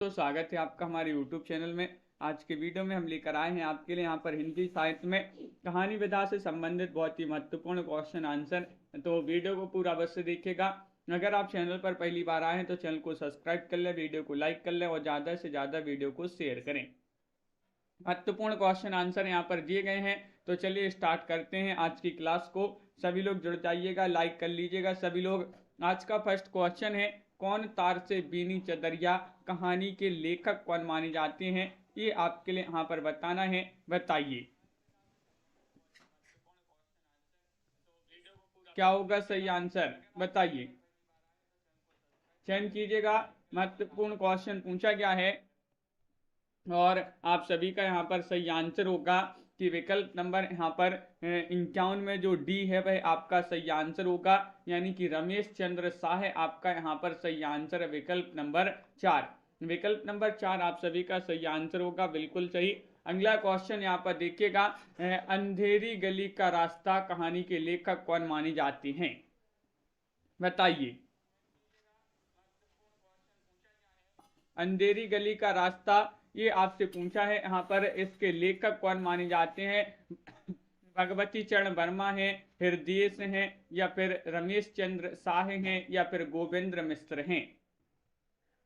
तो स्वागत है आपका हमारे YouTube चैनल में। आज के वीडियो में हम लेकर आए हैं आपके लिए यहाँ पर हिंदी साहित्य में कहानी विधा से संबंधित बहुत ही महत्वपूर्ण क्वेश्चन आंसर। तो वीडियो को पूरा अवश्य देखिएगा। अगर आप चैनल पर पहली बार आए हैं तो चैनल को सब्सक्राइब कर लें, वीडियो को लाइक कर लें और ज़्यादा से ज़्यादा वीडियो को शेयर करें। महत्वपूर्ण क्वेश्चन आंसर यहाँ पर दिए गए हैं। तो चलिए स्टार्ट करते हैं आज की क्लास को। सभी लोग जुड़ जाइएगा, लाइक कर लीजिएगा सभी लोग। आज का फर्स्ट क्वेश्चन है, कौन तार से बीनी चदरिया कहानी के लेखक कौन माने जाते हैं? ये आपके लिए यहाँ पर बताना है, बताइए क्या होगा सही आंसर, बताइए, चयन कीजिएगा। महत्वपूर्ण क्वेश्चन पूछा गया है और आप सभी का यहाँ पर सही आंसर होगा कि विकल्प नंबर यहाँ पर 51 में जो डी है वह आपका सही आंसर होगा, यानी कि रमेश चंद्र शाह आपका यहाँ पर सही आंसर है विकल्प नंबर 4। विकल्प नंबर 4 आप सभी का सही आंसर होगा, बिल्कुल सही। अगला क्वेश्चन यहाँ पर देखिएगा, अंधेरी गली का रास्ता कहानी के लेखक कौन माने जाते हैं? बताइए, अंधेरी गली का रास्ता ये आपसे पूछा है, यहाँ पर इसके लेखक कौन माने जाते हैं? भगवती चरण वर्मा है, हृदयेश हैं, या फिर रमेश चंद्र शाह हैं, या फिर गोविंद्र मिश्र हैं?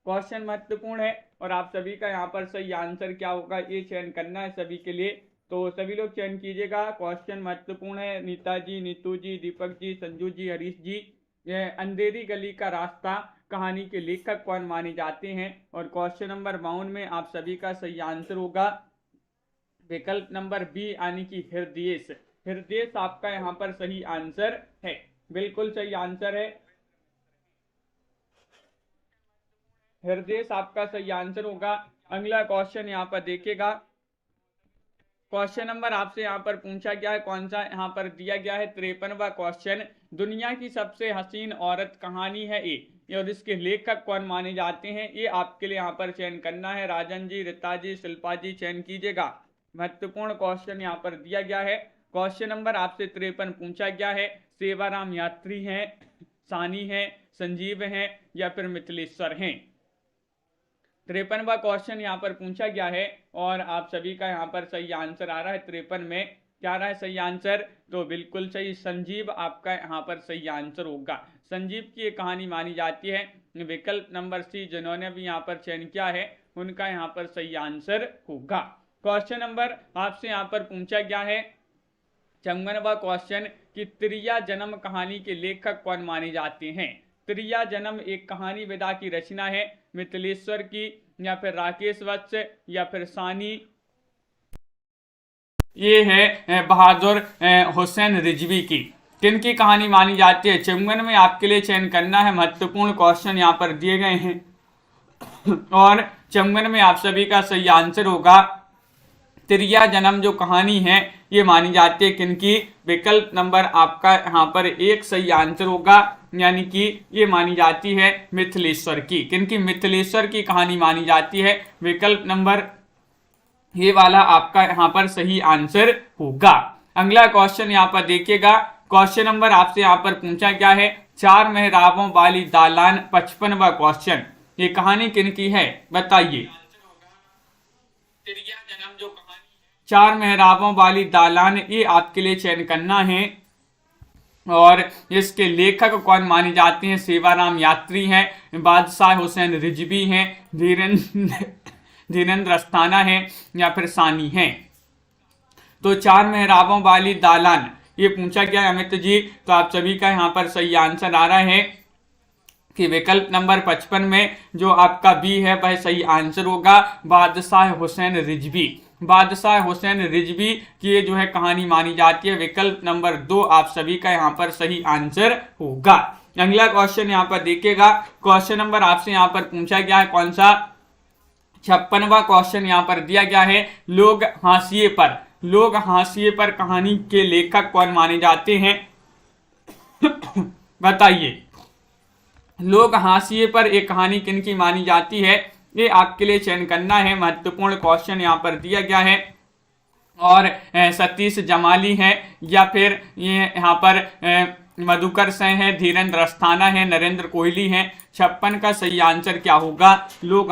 क्वेश्चन महत्वपूर्ण है और आप सभी का यहाँ पर सही आंसर क्या होगा ये चयन करना है सभी के लिए। तो सभी लोग चयन कीजिएगा। क्वेश्चन महत्वपूर्ण है। नीता जी, नीतू जी, दीपक जी, संजू जी, हरीश जी, अंधेरी गली का रास्ता कहानी के लेखक कौन माने जाते हैं? और क्वेश्चन नंबर 52 में आप सभी का सही आंसर होगा विकल्प नंबर बी, यानी कि हृदयेश। हृदयेश आपका यहाँ पर सही आंसर है, बिल्कुल सही आंसर है। हृदयेश आपका सही आंसर होगा। अगला क्वेश्चन यहाँ पर देखिएगा। क्वेश्चन नंबर आपसे यहाँ पर पूछा गया है, कौन सा यहाँ पर दिया गया है 53वां क्वेश्चन, दुनिया की सबसे हसीन औरत कहानी है ये, और इसके लेखक कौन माने जाते हैं? ये आपके लिए यहाँ पर चयन करना है। राजन जी, रीता जी, शिल्पा जी, चयन कीजिएगा। महत्वपूर्ण क्वेश्चन यहाँ पर दिया गया है। क्वेश्चन नंबर आपसे 53 पूछा गया है, सेवाराम यात्री हैं, सानी है, संजीव हैं, या फिर मिथिलेश्वर हैं? 53वां क्वेश्चन यहाँ पर पूछा गया है और आप सभी का यहाँ पर सही आंसर आ रहा है। 53 में क्या रहा है सही आंसर? तो बिल्कुल सही, संजीव आपका यहाँ पर सही आंसर होगा। संजीव की ये कहानी मानी जाती है। विकल्प नंबर सी जिन्होंने भी यहाँ पर चयन किया है उनका यहाँ पर सही आंसर होगा। क्वेश्चन नंबर आपसे यहाँ पर पूछा गया है 54वां क्वेश्चन कि त्रिया जन्म कहानी के लेखक कौन माने जाते हैं? त्रिया जन्म एक कहानी विधा की रचना है, मिथिलेश्वर की, या फिर राकेश वत्स, या फिर सानी, ये है बहादुर हुसैन रिजवी की। किन की कहानी मानी जाती है? 54 में आपके लिए चयन करना है। महत्वपूर्ण क्वेश्चन यहाँ पर दिए गए हैं और 54 में आप सभी का सही आंसर होगा त्रिया जन्म जो कहानी है ये मानी जाती है किनकी? विकल्प नंबर आपका यहाँ पर एक सही आंसर होगा, यानी कि ये मानी जाती है मिथिलेश्वर की। किनकी? मिथिलेश्वर की कहानी मानी जाती है। विकल्प नंबर ये वाला आपका यहाँ पर सही आंसर होगा। अगला क्वेश्चन यहाँ पर देखिएगा। क्वेश्चन नंबर आपसे यहाँ पर पूछा गया है, चार मेहराबों वाली दालान 55वां क्वेश्चन, ये कहानी किनकी है? बताइए। चार मेहराबों वाली दालान ये आपके लिए चयन करना है और इसके लेखक कौन माने जाते हैं? सेवाराम यात्री हैं, बादशाह हुसैन रिजवी हैं, धीरेन्द्र अस्थाना है, या फिर सानी हैं? तो चार मेहराबों वाली दालान ये पूछा गया है अमित जी। तो आप सभी का यहाँ पर सही आंसर आ रहा है कि विकल्प नंबर 55 में जो आपका बी है वह सही आंसर होगा, बादशाह हुसैन रिजवी। बादशाह हुसैन रिजवी की ये जो है कहानी मानी जाती है। विकल्प नंबर 2 आप सभी का यहाँ पर सही आंसर होगा। अगला क्वेश्चन यहाँ पर देखिएगा। क्वेश्चन नंबर आपसे यहाँ पर पूछा गया है कौन सा? 56वां क्वेश्चन यहाँ पर दिया गया है, लोग हाशिए पर। लोग हाशिए पर कहानी के लेखक कौन माने जाते हैं? बताइए। लोग हाशिए पर एक कहानी किनकी मानी जाती है? ये आपके लिए चयन करना है। महत्वपूर्ण क्वेश्चन यहाँ पर दिया गया है और सतीश जमाली हैं, या फिर ये यहाँ पर मधुकर सेन है, धीरेन्द्र अस्थाना है, नरेंद्र कोहली हैं। 56 का सही आंसर क्या होगा? लोग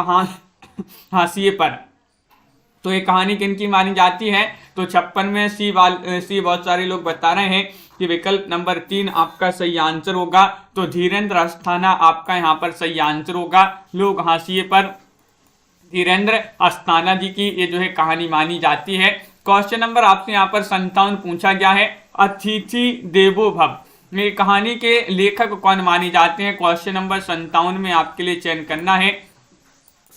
हाशिए पर। तो ये कहानी किनकी मानी जाती है? तो 56 में सी बहुत सारे लोग बता रहे हैं कि विकल्प नंबर 3 आपका सही आंसर होगा। तो धीरेन्द्र अस्थाना आपका यहाँ पर सही आंसर होगा। लोग हाशिए पर धीरेन्द्र अस्थाना जी की ये जो है कहानी मानी जाती है। क्वेश्चन नंबर आपसे यहाँ पर 57 पूछा गया है, अतिथि देवो भव। ये कहानी के लेखक कौन माने जाते हैं? क्वेश्चन नंबर 57 में आपके लिए चयन करना है।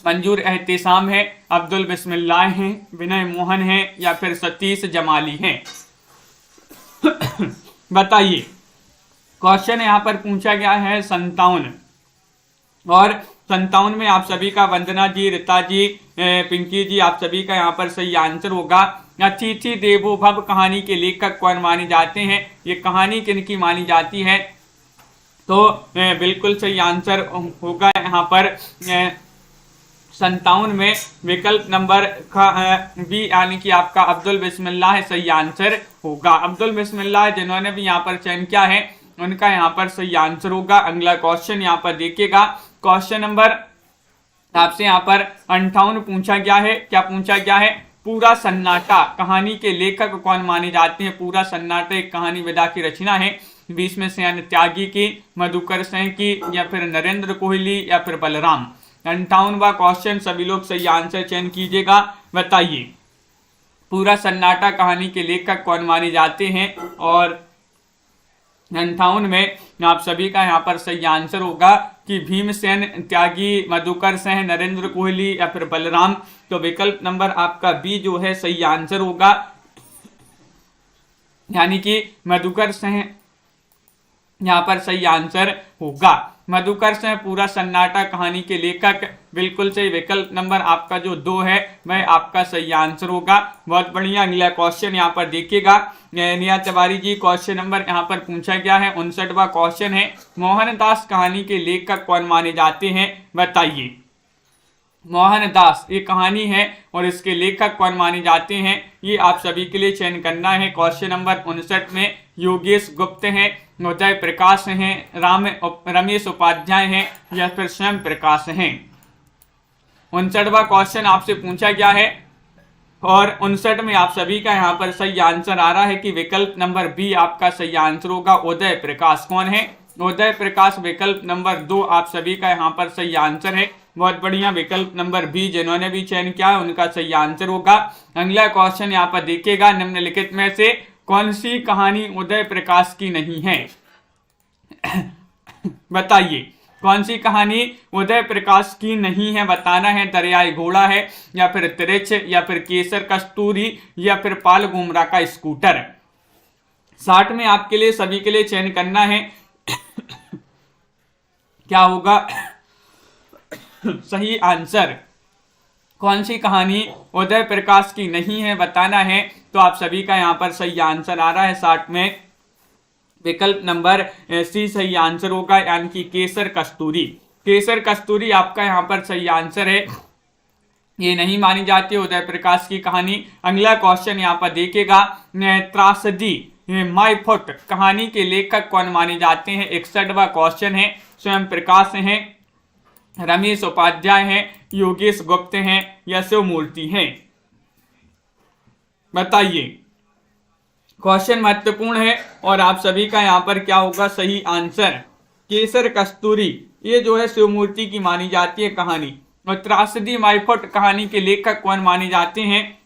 मंजूर एहतिसाम है, अब्दुल बिस्मिल्लाह हैं, विनय मोहन हैं, या फिर सतीश जमाली हैं। बताइए। क्वेश्चन यहाँ पर पूछा गया है 57, और 57 में आप सभी का वंदना जी, रीता जी, पिंकी जी, आप सभी का यहाँ पर सही आंसर होगा। अतिथि देवो भव कहानी के लेखक कौन माने जाते हैं? ये कहानी किनकी मानी जाती है? तो बिल्कुल सही आंसर होगा यहाँ पर 57 में विकल्प नंबर बी यानी कि आपका अब्दुल बिस्मिल्लाह सही आंसर होगा। अब्दुल बिस्मिल्लाह जिन्होंने भी यहाँ पर चयन किया है उनका यहाँ पर सही आंसर होगा। अगला क्वेश्चन यहाँ पर देखिएगा। क्वेश्चन नंबर आपसे यहाँ पर 58 पूछा गया है। क्या पूछा गया है? पूरा सन्नाटा कहानी के लेखक कौन माने जाते हैं? पूरा सन्नाटा एक कहानी विधा की रचना है। 20 में से त्यागी की, मधुकर सिंह की, या फिर नरेंद्र कोहली, या फिर बलराम। 58वां क्वेश्चन, सभी लोग सही आंसर चयन कीजिएगा। बताइए पूरा सन्नाटा कहानी के लेखक कौन माने जाते हैं? और 58 में आप सभी का यहाँ पर सही आंसर होगा कि भीमसेन, त्यागी, मधुकर सिंह, नरेंद्र कोहली, या फिर बलराम। तो विकल्प नंबर आपका बी जो है सही आंसर होगा, यानी कि मधुकर सिंह यहाँ पर सही आंसर होगा। मधुकर सिंह पूरा सन्नाटा कहानी के लेखक, बिल्कुल सही। विकल्प नंबर आपका जो 2 है वह आपका सही आंसर होगा। बहुत बढ़िया। अगला क्वेश्चन यहाँ पर देखिएगा। निया तिवारी जी, क्वेश्चन नंबर यहाँ पर पूछा गया है 59वां क्वेश्चन है, मोहनदास कहानी के लेखक कौन माने जाते हैं? बताइए। मोहनदास ये कहानी है और इसके लेखक कौन माने जाते हैं? ये आप सभी के लिए चयन करना है। क्वेश्चन नंबर 59 में योगेश गुप्त हैं, उदय प्रकाश हैं, रमेश उपाध्याय हैं, या फिर स्वयं प्रकाश हैं। 59वां क्वेश्चन आपसे पूछा गया है और 59 में आप सभी का यहाँ पर सही आंसर आ रहा है कि विकल्प नंबर बी आपका सही आंसर होगा, उदय प्रकाश। कौन है? उदय प्रकाश। विकल्प नंबर 2 आप सभी का यहाँ पर सही आंसर है। बहुत बढ़िया। विकल्प नंबर बी जिन्होंने भी चयन किया है उनका सही आंसर होगा। अगला क्वेश्चन यहाँ पर देखिएगा, निम्नलिखित में से कौन सी कहानी उदय प्रकाश की नहीं है? बताइए कौन सी कहानी उदय प्रकाश की नहीं है? बताना है। दरियाई घोड़ा है, या फिर तिरछ, या फिर केसर कस्तूरी, या फिर पाल गुमरा का स्कूटर। 60 में आपके लिए सभी के लिए चयन करना है। क्या होगा सही आंसर? कौन सी कहानी उदय प्रकाश की नहीं है बताना है। तो आप सभी का यहाँ पर सही आंसर आ रहा है 60 में विकल्प नंबर सी सही आंसर होगा, यानी कि केसर कस्तूरी। केसर कस्तूरी आपका यहाँ पर सही आंसर है। ये नहीं मानी जाती उदय प्रकाश की कहानी। अगला क्वेश्चन यहाँ पर देखिएगा, त्रासदी माय फुट कहानी के लेखक कौन माने जाते हैं? 61वां क्वेश्चन है। स्वयं प्रकाश हैं, रमेश उपाध्याय हैं, योगेश गुप्त हैं, या शिव मूर्ति हैं। बताइए। क्वेश्चन महत्वपूर्ण है और आप सभी का यहाँ पर क्या होगा सही आंसर? केसर कस्तूरी ये जो है शिव मूर्ति की मानी जाती है कहानी। और त्रासदी माय फुट कहानी के लेखक कौन माने जाते हैं?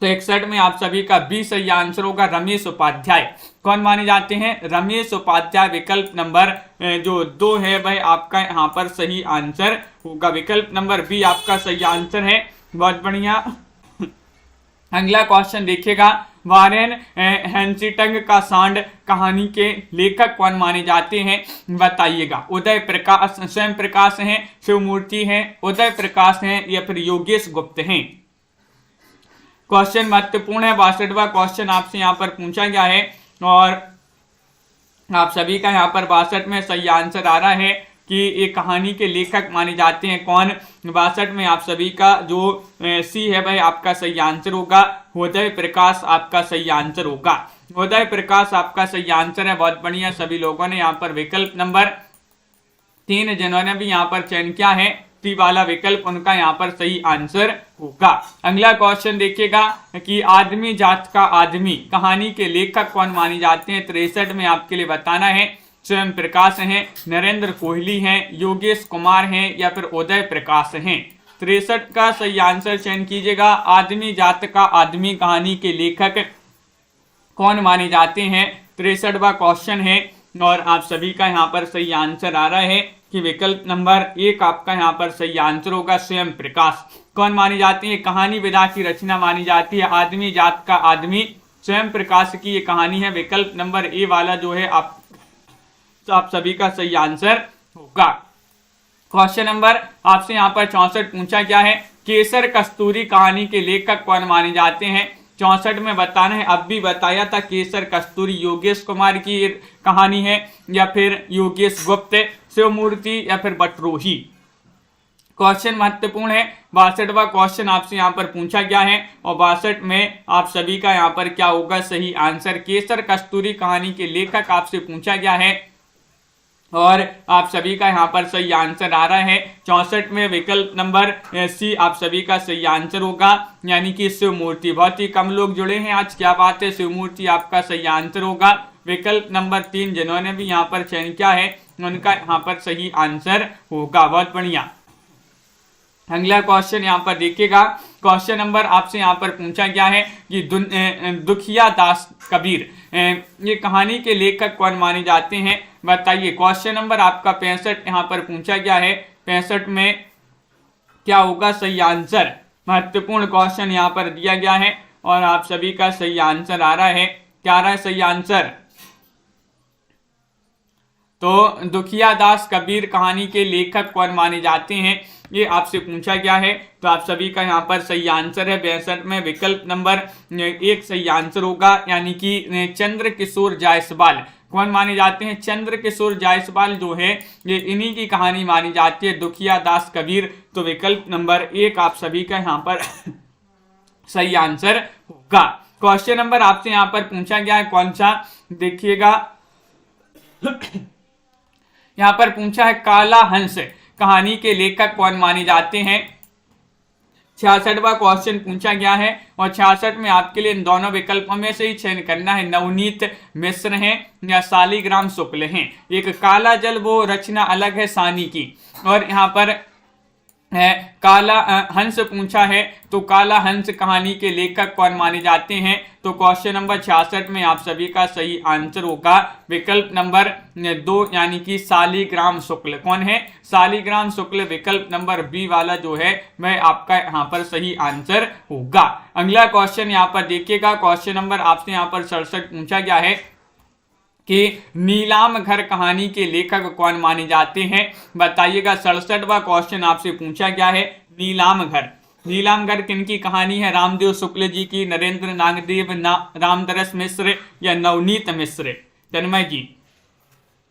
तो 61 में आप सभी का बी सही आंसर होगा, रमेश उपाध्याय। कौन माने जाते हैं? रमेश उपाध्याय। विकल्प नंबर जो 2 है वह आपका यहाँ पर सही आंसर होगा। विकल्प नंबर बी आपका सही आंसर है। बहुत बढ़िया। अगला क्वेश्चन देखिएगा, वारेन हेंसिटंग का सांड कहानी के लेखक कौन माने जाते हैं? बताइएगा। उदय प्रकाश, स्वयं प्रकाश हैं, शिव मूर्ति हैं, उदय प्रकाश हैं, या फिर योगेश गुप्त हैं। क्वेश्चन महत्वपूर्ण है। 62वां क्वेश्चन आपसे यहाँ पर पूछा गया है और आप सभी का यहाँ पर 62 में सही आंसर आ रहा है कि ये कहानी के लेखक माने जाते हैं कौन? 62 में आप सभी का जो सी है वह आपका सही आंसर होगा, उदय प्रकाश आपका सही आंसर होगा। उदय प्रकाश आपका सही आंसर है। बहुत बढ़िया। सभी लोगों ने यहाँ पर विकल्प नंबर 3 जिन्होंने भी यहाँ पर चयन किया है सी वाला विकल्प उनका यहाँ पर सही आंसर होगा। अगला क्वेश्चन देखिएगा कि आदमी जात का आदमी कहानी के लेखक कौन माने जाते हैं। 63 में आपके लिए बताना है। स्वयं प्रकाश हैं, नरेंद्र कोहली हैं, योगेश कुमार हैं या फिर उदय प्रकाश हैं। 63 का सही आंसर चयन कीजिएगा। आदमी जात का आदमी कहानी के लेखक कौन माने जाते हैं, 63वां क्वेश्चन है। और आप सभी का यहाँ पर सही आंसर आ रहा है कि विकल्प नंबर 1 आपका यहाँ पर सही आंसर होगा। स्वयं प्रकाश कौन मानी जाती है, कहानी विधा की रचना मानी जाती है। आदमी जात का आदमी स्वयं प्रकाश की ये कहानी है। विकल्प नंबर ए वाला जो है आप सभी का सही आंसर होगा। क्वेश्चन नंबर आपसे यहाँ पर 64 पूछा गया है। केसर कस्तूरी कहानी के लेखक कौन माने जाते हैं। 64 में बताना है। अब भी बताया था केसर कस्तूरी योगेश कुमार की कहानी है या फिर योगेश गुप्त, शिवमूर्ति या फिर बटरोही। क्वेश्चन महत्वपूर्ण है। 62वां क्वेश्चन आपसे यहाँ पर पूछा गया है और 62 में आप सभी का यहाँ पर क्या होगा सही आंसर। केसर कस्तूरी कहानी के लेखक आपसे पूछा गया है और आप सभी का यहाँ पर सही आंसर आ रहा है। 64 में विकल्प नंबर सी आप सभी का सही आंसर होगा, यानी कि शिवमूर्ति। बहुत ही कम लोग जुड़े हैं आज, क्या बात है। शिवमूर्ति आपका सही आंसर होगा। विकल्प नंबर 3 जिन्होंने भी यहाँ पर चयन किया है उनका यहाँ पर सही आंसर होगा। बहुत बढ़िया। अगला क्वेश्चन यहाँ पर देखिएगा। क्वेश्चन नंबर आपसे यहाँ पर पूछा गया है कि दुखिया दास कबीर ये कहानी के लेखक कौन माने जाते हैं, बताइए। क्वेश्चन नंबर आपका 65 यहाँ पर पूछा गया है। 65 में क्या होगा सही आंसर। महत्वपूर्ण क्वेश्चन यहाँ पर दिया गया है और आप सभी का सही आंसर आ रहा है। क्या आ रहा है सही आंसर। तो दुखिया दास कबीर कहानी के लेखक कौन माने जाते हैं, ये आपसे पूछा गया है। तो आप सभी का यहाँ पर सही आंसर है। 62 में विकल्प नंबर 1 सही आंसर होगा, यानी कि चंद्र किशोर जायसवाल कौन माने जाते हैं। चंद्र किशोर जायसवाल जो है ये इन्हीं की कहानी मानी जाती है, दुखिया दास कबीर। तो विकल्प नंबर 1 आप सभी का यहाँ पर सही आंसर होगा। क्वेश्चन नंबर आपसे यहाँ पर पूछा गया है कौन सा, देखिएगा। यहाँ पर पूछा है काला हंस कहानी के लेखक कौन माने जाते हैं। 66वां क्वेश्चन पूछा गया है और 66 में आपके लिए इन दोनों विकल्पों में से ही चयन करना है। नवनीत मिश्र हैं या शालिग्राम शुक्ल हैं। एक काला जल वो रचना अलग है सानी की, और यहाँ पर है काला हंस पूछा है। तो काला हंस कहानी के लेखक कौन माने जाते हैं। तो क्वेश्चन नंबर 66 में आप सभी का सही आंसर होगा विकल्प नंबर 2, यानी कि शालिग्राम शुक्ल। कौन है, शालिग्राम शुक्ल। विकल्प नंबर बी वाला जो है वह आपका यहाँ पर सही आंसर होगा। अगला क्वेश्चन यहाँ पर देखिएगा। क्वेश्चन नंबर आपसे यहाँ पर 67 पूछा गया है कि नीलाम घर कहानी के लेखक कौन माने जाते हैं, बताइएगा। 67वां क्वेश्चन आपसे पूछा गया है। नीलाम घर, नीलाम घर किनकी कहानी है। रामदेव शुक्ल जी की, नरेंद्र नागदेव, रामदरस मिश्र या नवनीत मिश्र, तन्मय जी।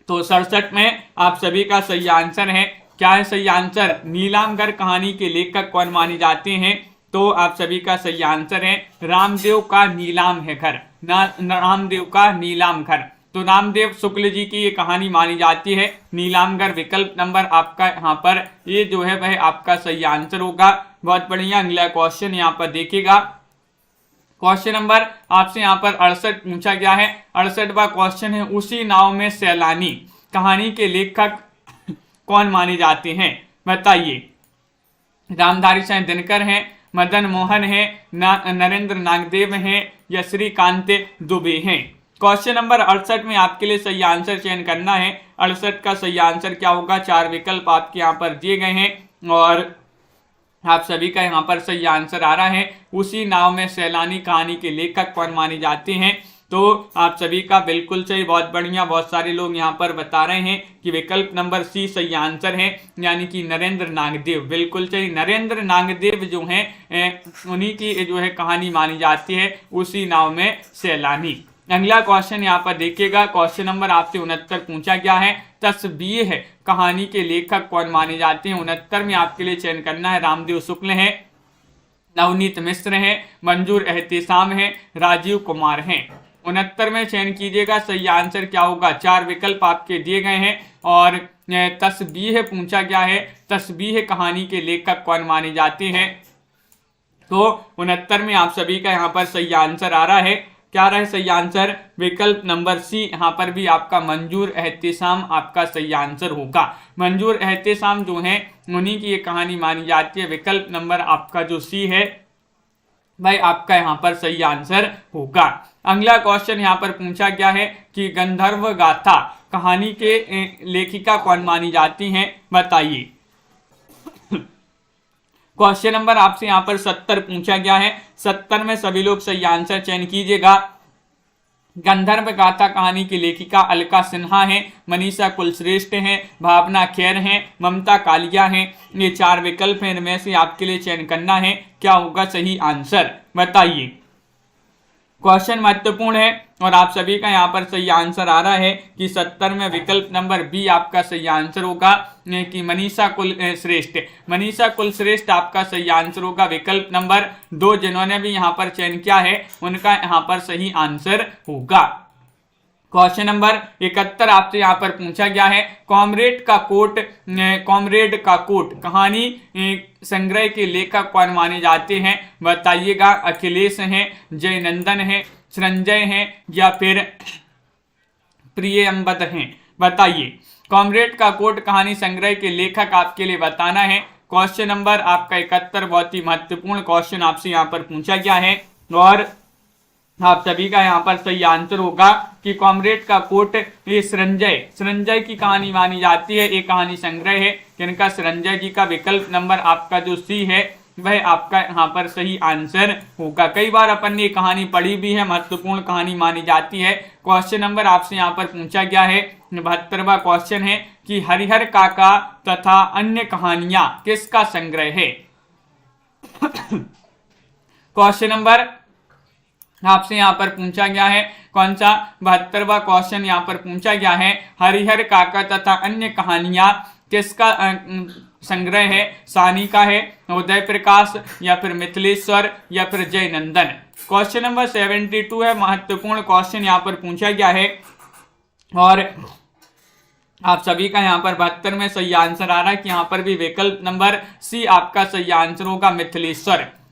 तो 67 में आप सभी का सही आंसर है। क्या है सही आंसर। नीलाम घर कहानी के लेखक कौन माने जाते हैं। तो आप सभी का सही आंसर है रामदेव का नीलाम है घर, रामदेव का नीलाम घर। तो रामदेव शुक्ल जी की ये कहानी मानी जाती है नीलामगर। विकल्प नंबर आपका यहाँ पर ये जो है वह आपका सही आंसर होगा। बहुत बढ़िया। अगला क्वेश्चन यहाँ पर देखिएगा। क्वेश्चन नंबर आपसे यहाँ पर 68 पूछा गया है। 68वां क्वेश्चन है उसी नाव में सैलानी कहानी के लेखक कौन माने जाते हैं, बताइए। रामधारी सिंह दिनकर हैं, मदन मोहन हैं, नरेंद्र नागदेव हैं या श्रीकांत दुबे हैं। क्वेश्चन नंबर 68 में आपके लिए सही आंसर चयन करना है। 68 का सही आंसर क्या होगा। 4 विकल्प आपके यहाँ पर दिए गए हैं और आप सभी का यहाँ पर सही आंसर आ रहा है उसी नाव में सैलानी कहानी के लेखक कौन माने जाते हैं। तो आप सभी का बिल्कुल सही, बहुत बढ़िया। बहुत सारे लोग यहाँ पर बता रहे हैं कि विकल्प नंबर सी सही आंसर है, यानी कि नरेंद्र नागदेव। बिल्कुल सही, नरेंद्र नागदेव जो हैं उन्हीं की जो है कहानी मानी जाती है उसी नाव में सैलानी। अगला क्वेश्चन यहाँ पर देखिएगा। क्वेश्चन नंबर आपसे 69 पूछा गया है। तस्बीह है कहानी के लेखक कौन माने जाते हैं। 69 में आपके लिए चयन करना है। रामदेव शुक्ल हैं, नवनीत मिश्र हैं, मंजूर एहतिसाम हैं, राजीव कुमार हैं। 69 में चयन कीजिएगा। सही आंसर क्या होगा? 4 विकल्प आपके दिए गए हैं। और तस्बीह पूछा गया है, तस्बीह कहानी के लेखक कौन माने जाते हैं? तो 69 में आप सभी का यहाँ पर सही आंसर आ रहा है। क्या रहे सही आंसर? विकल्प नंबर सी, यहाँ पर भी आपका मंजूर एहतेशाम आपका सही आंसर होगा। मंजूर एहतेशाम जो है उन्हीं की ये कहानी मानी जाती है। विकल्प नंबर आपका जो सी है भाई आपका यहाँ पर सही आंसर होगा। अगला क्वेश्चन यहाँ पर पूछा गया है कि गंधर्व गाथा कहानी के लेखिका कौन मानी जाती हैं? बताइए। क्वेश्चन नंबर आपसे यहाँ पर 70 पूछा गया है। 70 में सभी लोग सही आंसर चयन कीजिएगा। गंधर्व गाथा कहानी की लेखिका अलका सिन्हा है, मनीषा कुलश्रेष्ठ हैं, भावना खेर हैं, ममता कालिया हैं। ये 4 विकल्प हैं, इनमें से आपके लिए चयन करना है। क्या होगा सही आंसर? बताइए। क्वेश्चन महत्वपूर्ण है और आप सभी का यहाँ पर सही आंसर आ रहा है कि 70 में विकल्प नंबर बी आपका सही आंसर होगा कि मनीषा कुलश्रेष्ठ। मनीषा कुलश्रेष्ठ आपका सही आंसर होगा। विकल्प नंबर 2 जिन्होंने भी यहाँ पर चयन किया है उनका यहाँ पर सही आंसर होगा। क्वेश्चन नंबर 71 आपसे यहाँ पर पूछा गया है। कॉमरेड का कोट कहानी संग्रह के लेखक कौन माने जाते हैं? बताइएगा। अखिलेश हैं, जयनंदन हैं, संजय हैं या फिर प्रियंबद हैं? बताइए। कॉमरेड का कोट कहानी संग्रह के लेखक आपके लिए बताना है। क्वेश्चन नंबर आपका 71 बहुत ही महत्वपूर्ण क्वेश्चन आपसे यहाँ पर पूछा गया है और आप सभी का यहाँ पर सही आंसर होगा कि कॉमरेड का कोट ये संजय की कहानी मानी जाती है। ये कहानी संग्रह है जिनका संजय जी का। विकल्प नंबर आपका जो सी है वह आपका यहाँ पर सही आंसर होगा। कई बार अपन ने कहानी पढ़ी भी है, महत्वपूर्ण कहानी मानी जाती है। क्वेश्चन नंबर आपसे यहाँ पर पूछा गया है 72वां क्वेश्चन है कि हरिहर काका तथा अन्य कहानियां किसका संग्रह है? क्वेश्चन नंबर आपसे यहाँ पर पूछा गया है कौन सा? 72वां क्वेश्चन यहाँ पर पूछा गया है हरिहर काका तथा अन्य कहानियां किसका संग्रह है? सानी का है, उदय प्रकाश या फिर मिथिलेश्वर या फिर जयनंदन? क्वेश्चन नंबर 72 है, महत्वपूर्ण क्वेश्चन यहाँ पर पूछा गया है और आप सभी का यहाँ पर 72 में सही आंसर आ रहा है कि यहाँ पर भी विकल्प नंबर सी आपका सही आंसर होगा।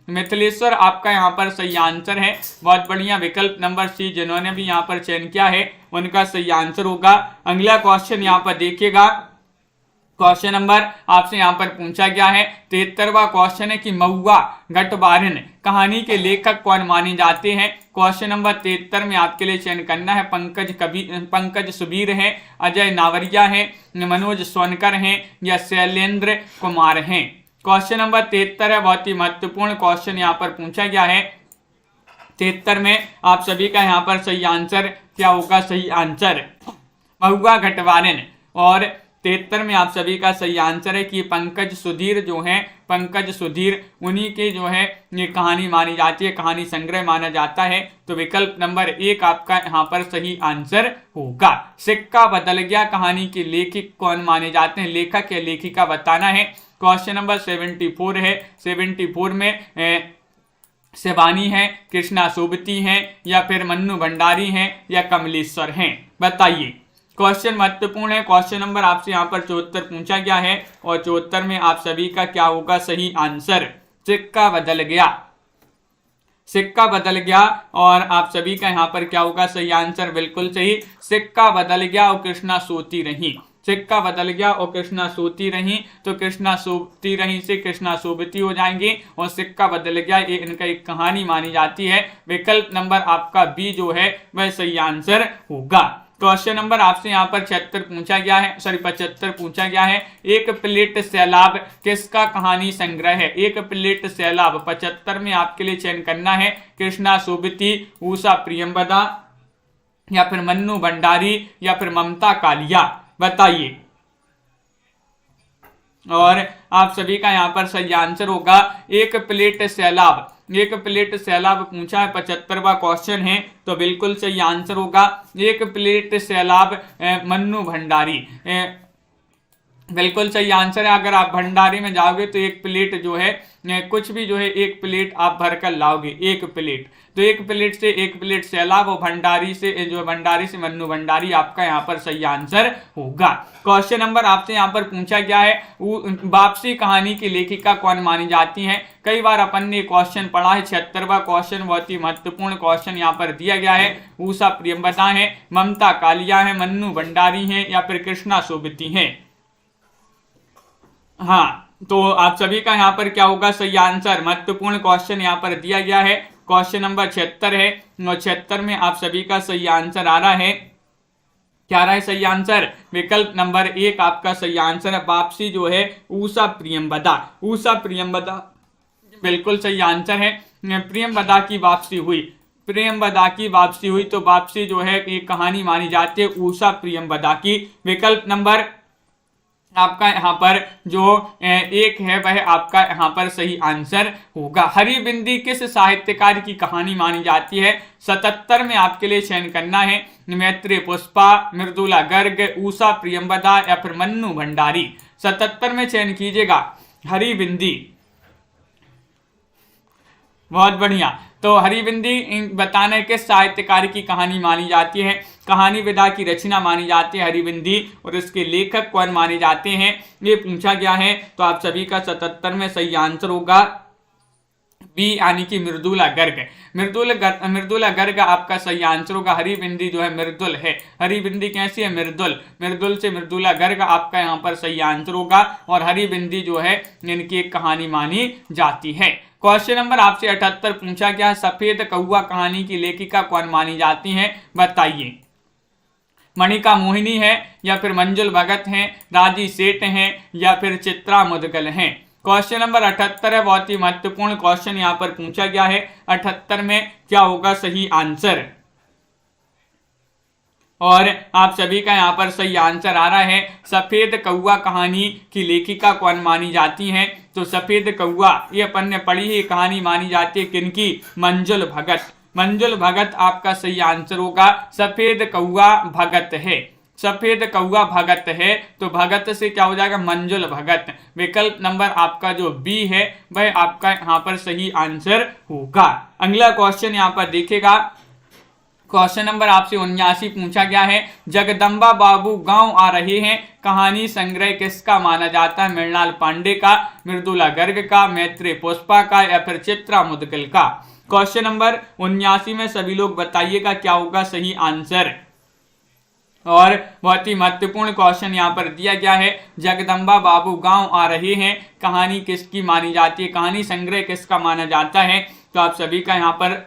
मिथिलेश्वर आपका यहाँ पर सही आंसर है। बहुत बढ़िया। विकल्प नंबर सी जिन्होंने भी यहाँ पर चयन किया है उनका सही आंसर होगा। अगला क्वेश्चन यहाँ पर देखिएगा। क्वेश्चन नंबर आपसे यहाँ पर पूछा गया है 73वां क्वेश्चन है कि महुआ गटबारिन कहानी के लेखक कौन माने जाते हैं? क्वेश्चन नंबर 73 में आपके लिए चयन करना है। पंकज सुबीर हैं, अजय नावरिया हैं, मनोज सोनकर हैं या शैलेंद्र कुमार हैं? क्वेश्चन नंबर 73 है, बहुत ही महत्वपूर्ण क्वेश्चन यहाँ पर पूछा गया है। 73 में आप सभी का यहाँ पर सही आंसर क्या होगा? सही आंसर महुआ गटबारिन। और 73 में आप सभी का सही आंसर है कि पंकज सुधीर जो हैं, पंकज सुधीर उन्हीं के जो है ये कहानी मानी जाती है, कहानी संग्रह माना जाता है। तो विकल्प नंबर 1 आपका यहाँ पर सही आंसर होगा। सिक्का बदल गया कहानी के लेखक कौन माने जाते हैं? लेखक या लेखिका बताना है। क्वेश्चन नंबर 74 है। 74 में शिवानी है, कृष्णा सोबती हैं या फिर मन्नू भंडारी हैं या कमलेश्वर हैं? बताइए। क्वेश्चन महत्वपूर्ण है। क्वेश्चन नंबर आपसे यहाँ पर 74 पूछा गया है और 74 में आप सभी का क्या होगा सही आंसर? सिक्का बदल गया। सिक्का बदल गया और आप सभी का यहाँ पर क्या होगा सही आंसर? बिल्कुल सही। सिक्का बदल गया और कृष्णा सोती रही। सिक्का बदल गया और कृष्णा सोती रही, तो कृष्णा सोती रही से कृष्णा सोबती हो जाएंगे और सिक्का बदल गया ये इनका एक कहानी मानी जाती है। विकल्प नंबर आपका बी जो है वह सही आंसर होगा। क्वेश्चन नंबर आपसे यहाँ पर 76 पूछा गया है, 75 पूछा गया है। एक प्लेट सैलाब किसका कहानी संग्रह है? एक प्लेट सैलाब 75 में आपके लिए चयन करना है। कृष्णा सोबती, उषा प्रियंबदा या फिर मन्नू भंडारी या फिर ममता कालिया? बताइए। और आप सभी का यहाँ पर सही आंसर होगा एक प्लेट सैलाब। एक प्लेट सैलाब पूछा है, 75वां क्वेश्चन है, तो बिल्कुल सही आंसर होगा एक प्लेट सैलाब मन्नू भंडारी। बिल्कुल सही आंसर है। अगर आप भंडारे में जाओगे तो एक प्लेट जो है कुछ भी जो है एक प्लेट आप भर कर लाओगे, एक प्लेट, तो एक प्लेट से अलावा भंडारी से जो भंडारी से मन्नू भंडारी आपका यहाँ पर सही आंसर होगा। क्वेश्चन नंबर आपसे यहाँ पर पूछा गया है वापसी कहानी की लेखिका कौन मानी जाती है। कई बार अपन ने क्वेश्चन पढ़ा है, 76वां क्वेश्चन बहुत ही महत्वपूर्ण क्वेश्चन यहाँ पर दिया गया है। उषा प्रियंवदा है, ममता कालिया है, मन्नू भंडारी है या फिर कृष्णा सोबती है। हाँ, तो आप सभी का यहाँ पर क्या होगा सही आंसर। महत्वपूर्ण क्वेश्चन यहाँ पर दिया गया है, क्वेश्चन नंबर 76 है और 76 में आप सभी का सही आंसर आ रहा है, क्या आ रहा है सही आंसर, विकल्प नंबर 1 आपका सही आंसर है। वापसी जो है उषा प्रियंवदा, उषा प्रियंवदा बिल्कुल सही आंसर है। प्रियंवदा की वापसी हुई, प्रियंवदा की वापसी हुई, तो वापसी जो है एक कहानी मानी जाती है उषा प्रियंवदा की। विकल्प नंबर आपका यहाँ पर जो एक है वह आपका यहाँ पर सही आंसर होगा। हरिबिंदी किस साहित्यकार की कहानी मानी जाती है। 77 में आपके लिए चयन करना है, मैत्री पुष्पा, मृदुला गर्ग, उषा प्रियंवदा या फिर मन्नू भंडारी। 77 में चयन कीजिएगा हरिबिंदी। बहुत बढ़िया, तो हरिबिंदी बताना है किस साहित्यकार की कहानी मानी जाती है। कहानी विधा की रचना मानी जाती है हरिबिंदी, और इसके लेखक कौन माने जाते हैं ये पूछा गया है। तो आप सभी का 77 में सही आंसर होगा बी यानी कि मृदुला गर्ग। मृदुला गर्ग आपका सही आंसर होगा। हरिबिंदी जो है मृदुल है, हरिबिंदी कैसी है मृदुल, मृदुल से मृदुला गर्ग आपका यहाँ पर सही आंसर होगा। और हरिबिंदी जो है इनकी एक कहानी मानी जाती है। क्वेश्चन नंबर आपसे 78 पूछा गया, सफेद कौआ कहानी की लेखिका कौन मानी जाती है, बताइए। मणिका मोहिनी है या फिर मंजुल भगत हैं, राजी सेठ हैं या फिर चित्रा मुदगल हैं। क्वेश्चन नंबर 78 है, बहुत ही महत्वपूर्ण क्वेश्चन यहाँ पर पूछा गया है। 78 में क्या होगा सही आंसर, और आप सभी का यहाँ पर सही आंसर आ रहा है सफेद कौआ कहानी की लेखिका कौन मानी जाती है। तो सफेद कौआ ये अपन ने पढ़ी है, कहानी मानी जाती है किनकी, मंजुल भगत। मंजुल भगत आपका सही आंसर होगा। सफेद कौआ भगत है, सफेद कौआ भगत है, तो भगत से क्या हो जाएगा मंजुल भगत। विकल्प नंबर आपका जो बी है वह आपका यहाँ पर सही आंसर होगा। अगला क्वेश्चन यहाँ पर देखेगा, क्वेश्चन नंबर आपसे 79 पूछा गया है, जगदम्बा बाबू गांव आ रहे हैं कहानी संग्रह किसका माना जाता है। मृणाल पांडे का, मृदुला गर्ग का, मैत्री पुष्पा का या फिर चित्रा मुदगल का। क्वेश्चन नंबर 79 में सभी लोग बताइएगा क्या होगा सही आंसर। और बहुत ही महत्वपूर्ण क्वेश्चन यहाँ पर दिया गया है, जगदम्बा बाबू गांव आ रहे हैं कहानी किसकी मानी जाती है, कहानी संग्रह किसका माना जाता है। तो आप सभी का यहाँ पर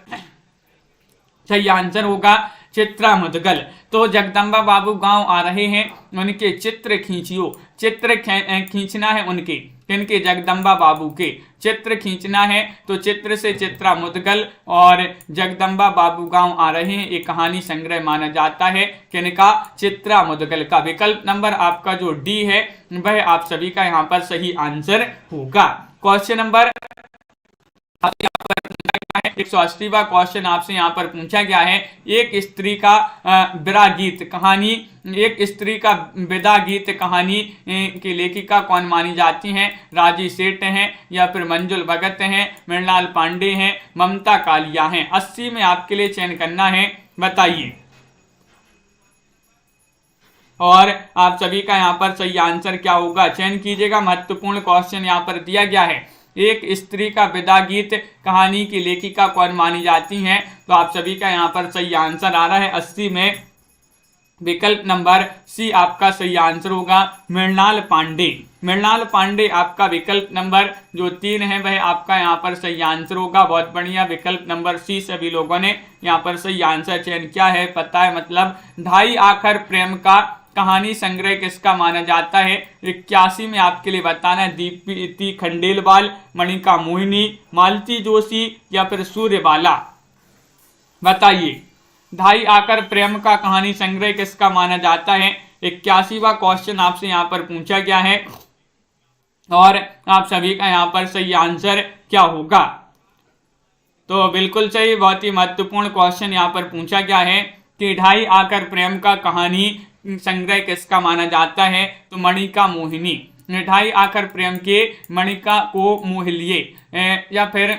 सही आंसर होगा चित्रा मुदगल। तो जगदम्बा बाबू गांव आ रहे हैं, उनके चित्र खींचियो, चित्र खींचना है उनके, किनके, जगदम्बा बाबू के चित्र खींचना है। तो चित्र से चित्रा मुदगल और जगदम्बा बाबू गांव आ रहे हैं, एक कहानी संग्रह माना जाता है किनका, चित्रा मुदगल का। विकल्प नंबर आपका जो डी है वह आप सभी का यहाँ पर सही आंसर होगा। क्वेश्चन नंबर 180वां क्वेश्चन आपसे यहाँ पर पूछा गया है, एक स्त्री का विदा गीत कहानी, एक स्त्री का विदा गीत कहानी की लेखिका कौन मानी जाती हैं। राजी सेठ हैं या फिर मंजुल भगत हैं, मृणाल पांडे हैं, ममता कालिया हैं। 80 में आपके लिए चयन करना है, बताइए। और आप सभी का यहाँ पर सही आंसर क्या होगा, चयन कीजिएगा। महत्वपूर्ण क्वेश्चन यहाँ पर दिया गया है, एक स्त्री का विदा गीत कहानी की लेखिका कौन मानी जाती हैं। तो आप सभी का यहाँ पर सही आंसर आ रहा है 80 में, विकल्प नंबर सी आपका सही आंसर होगा, मृणाल पांडे। मृणाल पांडे आपका विकल्प नंबर जो 3 है वह आपका यहाँ पर सही आंसर होगा। बहुत बढ़िया, विकल्प नंबर सी सभी लोगों ने यहाँ पर सही आंसर चयन किया है। पता है मतलब ढाई आखर प्रेम का कहानी संग्रह किसका माना जाता है। 81 में आपके लिए बताना है, दीप्ति खंडेलवाल, मणिका मोहिनी, मालती जोशी या फिर सूर्यबाला। बताइए, ढाई आकर प्रेम का कहानी संग्रह किसका माना जाता है। 81वां क्वेश्चन आपसे यहाँ पर पूछा गया है और आप सभी का यहाँ पर सही आंसर क्या होगा। तो बिल्कुल सही, बहुत ही महत्वपूर्ण क्वेश्चन यहाँ पर पूछा गया है कि ढाई आकर प्रेम का कहानी संग्रह किसका माना जाता है? तो मणिका मोहिनी। ढाई आकर प्रेम के मणिका को मोह लिए, या फिर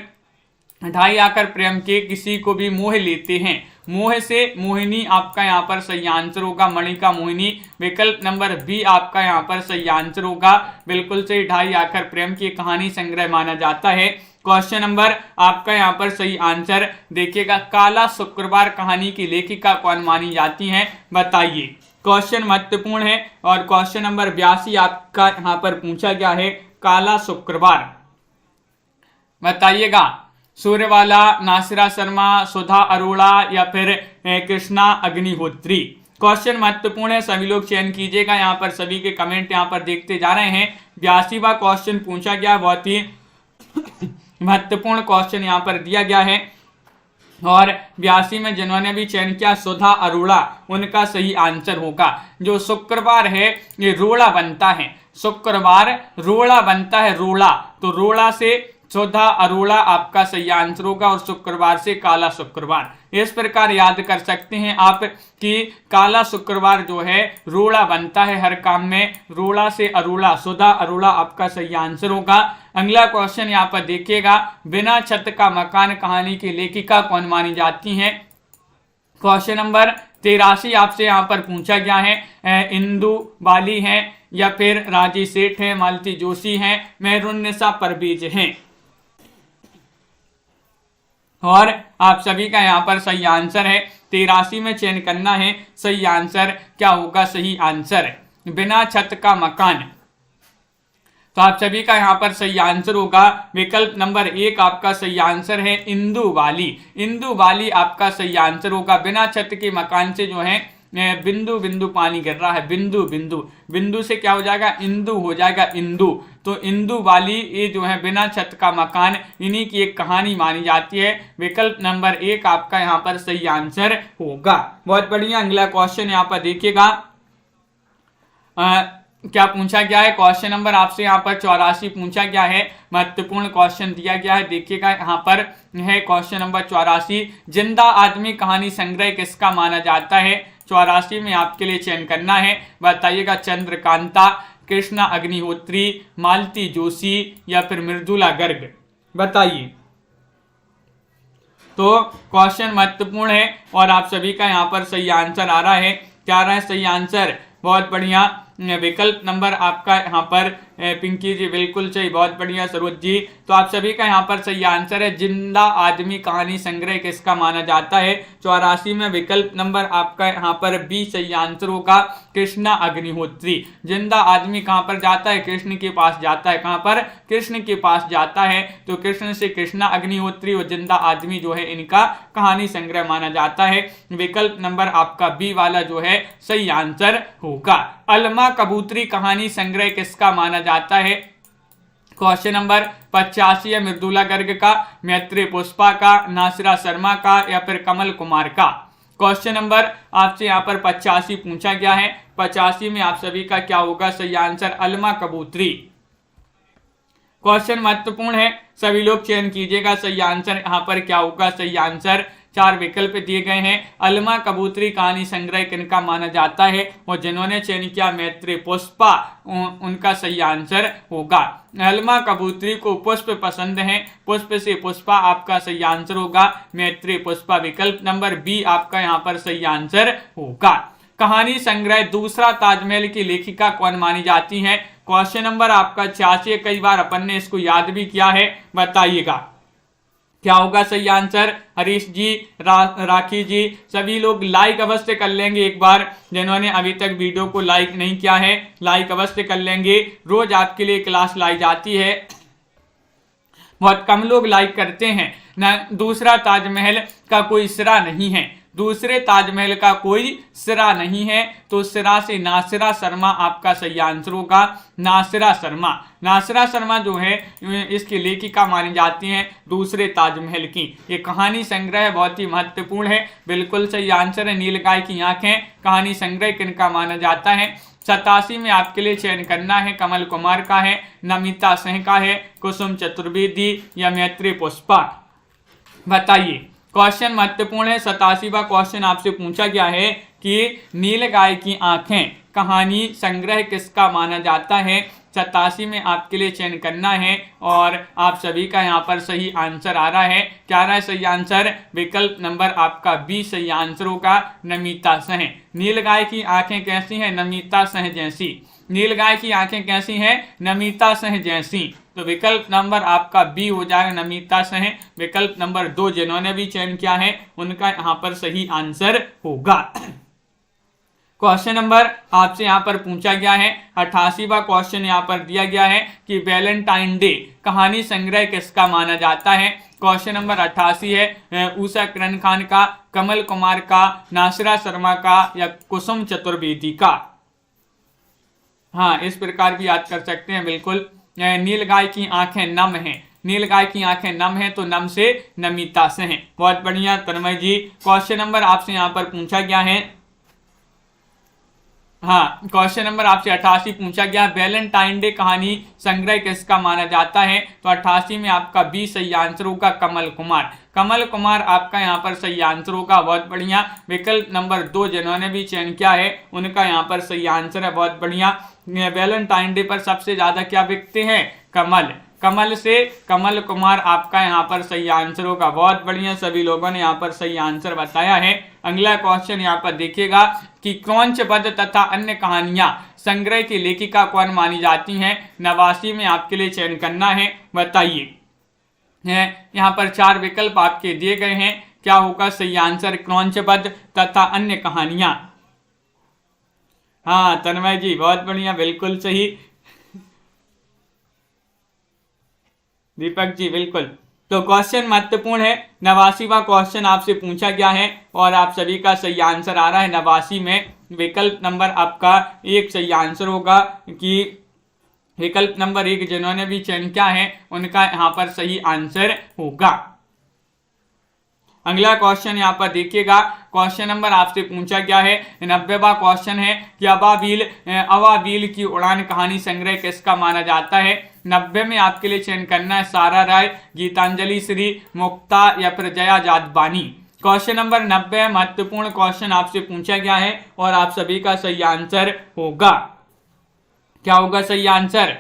ढाई आकर प्रेम के किसी को भी मोह लेते हैं। मोह से मोहिनी आपका यहाँ पर सही आंसर होगा, मणिका मोहिनी। विकल्प नंबर बी आपका यहाँ पर सही आंसर होगा, बिल्कुल सही। ढाई आकर प्रेम की कहानी संग्रह माना जाता है। क्वेश्चन नंबर आपका यहाँ पर सही आंसर देखिएगा, काला शुक्रवार कहानी की लेखिका कौन मानी जाती हैं? बताइए। क्वेश्चन महत्वपूर्ण है और क्वेश्चन नंबर 82 आपका यहाँ पर पूछा गया है, काला शुक्रवार। बताइएगा, सूर्यवाला, नासिरा शर्मा, सुधा अरोड़ा या फिर कृष्णा अग्निहोत्री। क्वेश्चन महत्वपूर्ण है, सभी लोग चयन कीजिएगा। यहाँ पर सभी के कमेंट यहाँ पर देखते जा रहे हैं। 82वां क्वेश्चन पूछा गया, बहुत ही महत्वपूर्ण क्वेश्चन यहाँ पर दिया गया है और 82 में जिन्होंने भी चयन किया सुधा अरोड़ा, उनका सही आंसर होगा। जो शुक्रवार है ये रोड़ा बनता है, शुक्रवार रोड़ा बनता है, रोड़ा, तो रोड़ा से सुधा अरोड़ा आपका सही आंसर होगा और शुक्रवार से काला शुक्रवार। इस प्रकार याद कर सकते हैं आप कि काला शुक्रवार जो है रोड़ा बनता है हर काम में, रोड़ा से अरोड़ा, सुधा अरोड़ा आपका सही आंसर होगा। अगला क्वेश्चन यहाँ पर देखिएगा, बिना छत का मकान कहानी की लेखिका कौन मानी जाती हैं? क्वेश्चन नंबर 83 आपसे यहाँ पर पूछा गया है, इंदु बाली हैं या फिर राजी सेठ हैं, मालती जोशी हैं, मेहरुन्निसा परवेज हैं। और आप सभी का यहाँ पर सही आंसर है, 83 में चयन करना है। सही आंसर क्या होगा? सही आंसर बिना छत का मकान। तो आप सभी का यहाँ पर सही आंसर होगा विकल्प नंबर 1 आपका सही आंसर है, इंदु वाली। इंदु वाली आपका सही आंसर होगा। बिना छत के मकान से जो है बिंदु बिंदु पानी गिर रहा है, बिंदु बिंदु, बिंदु से क्या हो जाएगा? इंदु हो जाएगा, इंदु। तो इंदु वाली ये जो है बिना छत का मकान, इन्हीं की एक कहानी मानी जाती है। विकल्प नंबर 1 आपका यहाँ पर सही आंसर होगा। बहुत बढ़िया। अगला क्वेश्चन यहाँ पर देखिएगा, क्या पूछा गया है? क्वेश्चन नंबर आपसे यहाँ पर 84 पूछा गया है, महत्वपूर्ण क्वेश्चन दिया गया है। देखिएगा यहाँ पर है क्वेश्चन नंबर 84, जिंदा आदमी कहानी संग्रह किसका माना जाता है? 84 में आपके लिए चयन करना है। बताइएगा, चंद्रकांता, कृष्णा अग्निहोत्री, मालती जोशी या फिर मृदुला गर्ग। बताइए। तो क्वेश्चन महत्वपूर्ण है और आप सभी का यहाँ पर सही आंसर आ रहा है। क्या आ रहा है सही आंसर? बहुत बढ़िया। विकल्प नंबर आपका यहाँ पर पिंकी जी बिल्कुल सही, बहुत बढ़िया सरोज जी। तो आप सभी का यहाँ पर सही आंसर है, जिंदा आदमी कहानी संग्रह किसका माना जाता है? 84 में विकल्प नंबर आपका यहाँ पर बी सही आंसर होगा, कृष्णा अग्निहोत्री। जिंदा आदमी कहाँ पर जाता है? कृष्ण के पास जाता है। कहाँ पर? कृष्ण के पास जाता है। तो कृष्ण से कृष्णा अग्निहोत्री और जिंदा आदमी जो है इनका कहानी संग्रह माना जाता है। विकल्प नंबर आपका बी वाला जो है सही आंसर होगा। अलमा कबूतरी कहानी संग्रह किसका माना जाता है? क्वेश्चन नंबर 85 है, मृदुला गर्ग का, मैत्री पुष्पा का, नासिरा शर्मा का या फिर कमल कुमार का। क्वेश्चन नंबर आपसे यहाँ पर 85 पूछा गया है। 85 में आप सभी का क्या होगा सही आंसर? अलमा कबूतरी। क्वेश्चन महत्वपूर्ण है, सभी लोग चयन कीजिएगा। सही आंसर यहाँ पर क्या होगा सही आंसर? 4 विकल्प दिए गए हैं। अलमा कबूतरी कहानी संग्रह किनका माना जाता है? और जिन्होंने चयन किया मैत्री पुष्पा, उनका सही आंसर होगा। अलमा कबूतरी को पुष्प पसंद है, पुष्प से पुष्पा आपका सही आंसर होगा, मैत्री पुष्पा। विकल्प नंबर बी आपका यहाँ पर सही आंसर होगा। कहानी संग्रह दूसरा ताजमहल की लेखिका कौन मानी जाती है? क्वेश्चन नंबर आपका 86, कई बार अपन ने इसको याद भी किया है। बताइएगा क्या होगा सही आंसर? हरीश जी, राखी जी, सभी लोग लाइक अवश्य कर लेंगे एक बार। जिन्होंने अभी तक वीडियो को लाइक नहीं किया है, लाइक अवश्य कर लेंगे। रोज आपके लिए क्लास लाई जाती है, बहुत कम लोग लाइक करते हैं ना। दूसरा ताजमहल का कोई सिरा नहीं है, दूसरे ताजमहल का कोई सिरा नहीं है, तो सिरा से नासिरा शर्मा आपका सही आंसर होगा। नासिरा शर्मा, नासिरा शर्मा जो है इसकी लेखिका मानी जाती हैं दूसरे ताजमहल की। ये कहानी संग्रह बहुत ही महत्वपूर्ण है, बिल्कुल सही आंसर है। नीलगाय की आंखें कहानी संग्रह किनका माना जाता है? 87 में आपके लिए चयन करना है। कमल कुमार का है, नमिता सिंह का है, कुसुम चतुर्वेदी या मैत्री पुष्पा। बताइए। क्वेश्चन महत्वपूर्ण है। 87वां क्वेश्चन आपसे पूछा गया है कि नीलगाय की आंखें कहानी संग्रह किसका माना जाता है। 87 में आपके लिए चयन करना है और आप सभी का यहाँ पर सही आंसर आ रहा है। क्या रहा है सही आंसर? विकल्प नंबर आपका बी सही आंसर होगा, नमिता सह। नीलगाय की आंखें कैसी हैं? नमिता सह जैसी। नीलगाय की आंखें कैसी हैं? नमिता सह जैसी। तो विकल्प नंबर आपका बी हो जाएगा, नमिता सह। विकल्प नंबर 2 जिन्होंने भी चयन किया है उनका यहाँ पर सही आंसर होगा। क्वेश्चन नंबर आपसे यहाँ पर पूछा गया है 88वां क्वेश्चन यहाँ पर दिया गया है कि वैलेंटाइन डे कहानी संग्रह किसका माना जाता है। क्वेश्चन नंबर 88 है उषा किरण खान का, कमल कुमार का, नासिरा शर्मा का या कुसुम चतुर्वेदी का। हाँ, इस प्रकार भी याद कर सकते हैं बिल्कुल। नीलगाय की आंखें नम हैं, नीलगाय की आंखें नम हैं तो नम से नमिता से हैं। बहुत बढ़िया तन्मय जी। क्वेश्चन नंबर आपसे यहाँ पर पूछा गया है, हाँ क्वेश्चन नंबर आपसे 88 पूछा गया, वैलेंटाइन डे कहानी संग्रह किसका माना जाता है। तो 88 में आपका बी सही आंसर होगा, कमल कुमार। कमल कुमार आपका यहाँ पर सही आंसर होगा। बहुत बढ़िया। विकल्प नंबर 2 जिन्होंने भी चयन किया है उनका यहाँ पर सही आंसर है। बहुत बढ़िया। वैलेंटाइन डे पर सबसे ज्यादा क्या बिकते हैं? कमल। कमल से कमल कुमार आपका यहाँ पर सही आंसर होगा। बहुत बढ़िया, सभी लोगों ने यहाँ पर सही आंसर बताया है। अगला क्वेश्चन यहाँ पर देखिएगा कि क्रौंचवध तथा अन्य कहानियां संग्रह की लेखिका कौन मानी जाती हैं। 89 में आपके लिए चयन करना है, बताइए। यहाँ पर 4 विकल्प आपके दिए गए हैं, क्या होगा सही आंसर? क्रौंचवध तथा अन्य कहानियां। हाँ तन्मय जी बहुत बढ़िया, बिल्कुल सही। दीपक जी बिल्कुल। तो क्वेश्चन महत्वपूर्ण है। 89वां क्वेश्चन आपसे पूछा गया है और आप सभी का सही आंसर आ रहा है 89 में। विकल्प नंबर आपका 1 सही आंसर होगा कि विकल्प नंबर 1 जिन्होंने भी चयन किया है उनका यहाँ पर सही आंसर होगा। अगला क्वेश्चन यहाँ पर देखिएगा। क्वेश्चन नंबर आपसे पूछा गया है 90वां क्वेश्चन है कि अबाबील की उड़ान कहानी संग्रह किसका माना जाता है। 90 में आपके लिए चयन करना है सारा राय, गीतांजलि श्री, मुक्ता या फिर जया जादवानी। क्वेश्चन नंबर 90 महत्वपूर्ण क्वेश्चन आपसे पूछा गया है और आप सभी का सही आंसर होगा। क्या होगा सही आंसर?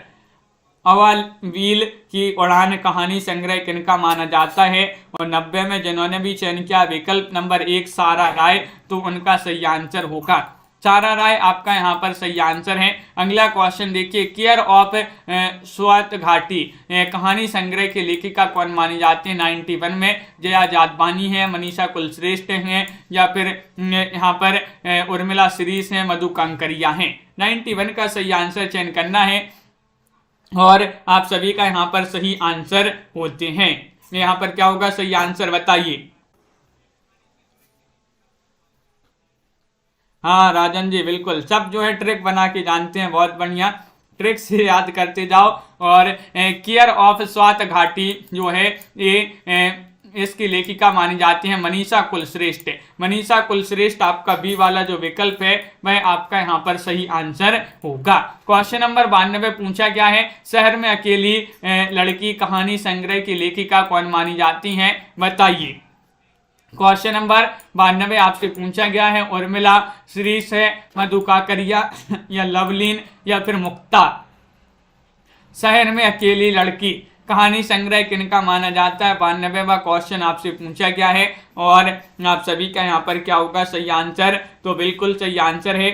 अबाबील की उड़ान कहानी संग्रह किनका माना जाता है। और 90 में जिन्होंने भी चयन किया विकल्प नंबर 1 सारा राय, तो उनका सही आंसर होगा। सारा राय आपका यहाँ पर सही आंसर है। अगला क्वेश्चन देखिए, केयर ऑफ स्वात घाटी कहानी संग्रह की लेखिका कौन मानी जाती है। 91 में जया जादवानी है, मनीषा कुलश्रेष्ठ हैं या फिर यहाँ पर उर्मिला श्रीस हैं, मधु कांकरिया हैं। 91 का सही आंसर चयन करना है और आप सभी का यहाँ पर सही आंसर होते हैं। यहाँ पर क्या होगा सही आंसर बताइए। हाँ राजन जी बिल्कुल, सब जो है ट्रिक बना के जानते हैं। बहुत बढ़िया, ट्रिक से याद करते जाओ। और केयर ऑफ स्वात घाटी जो है ये इसकी लेखिका मानी जाती है मनीषा कुलश्रेष्ठ। मनीषा कुलश्रेष्ठ आपका बी वाला जो विकल्प है वह आपका यहाँ पर सही आंसर होगा। क्वेश्चन नंबर 92 पूछा गया है, शहर में अकेली लड़की कहानी संग्रह की लेखिका कौन मानी जाती है, बताइए। क्वेश्चन नंबर 92 आपसे पूछा गया है उर्मिला श्रीस है, मधु काकरिया या लवलीन या फिर मुक्ता। शहर में अकेली लड़की कहानी संग्रह किनका माना जाता है। 92वां क्वेश्चन आपसे पूछा गया है और आप सभी का यहाँ पर क्या होगा सही आंसर। तो बिल्कुल सही आंसर है,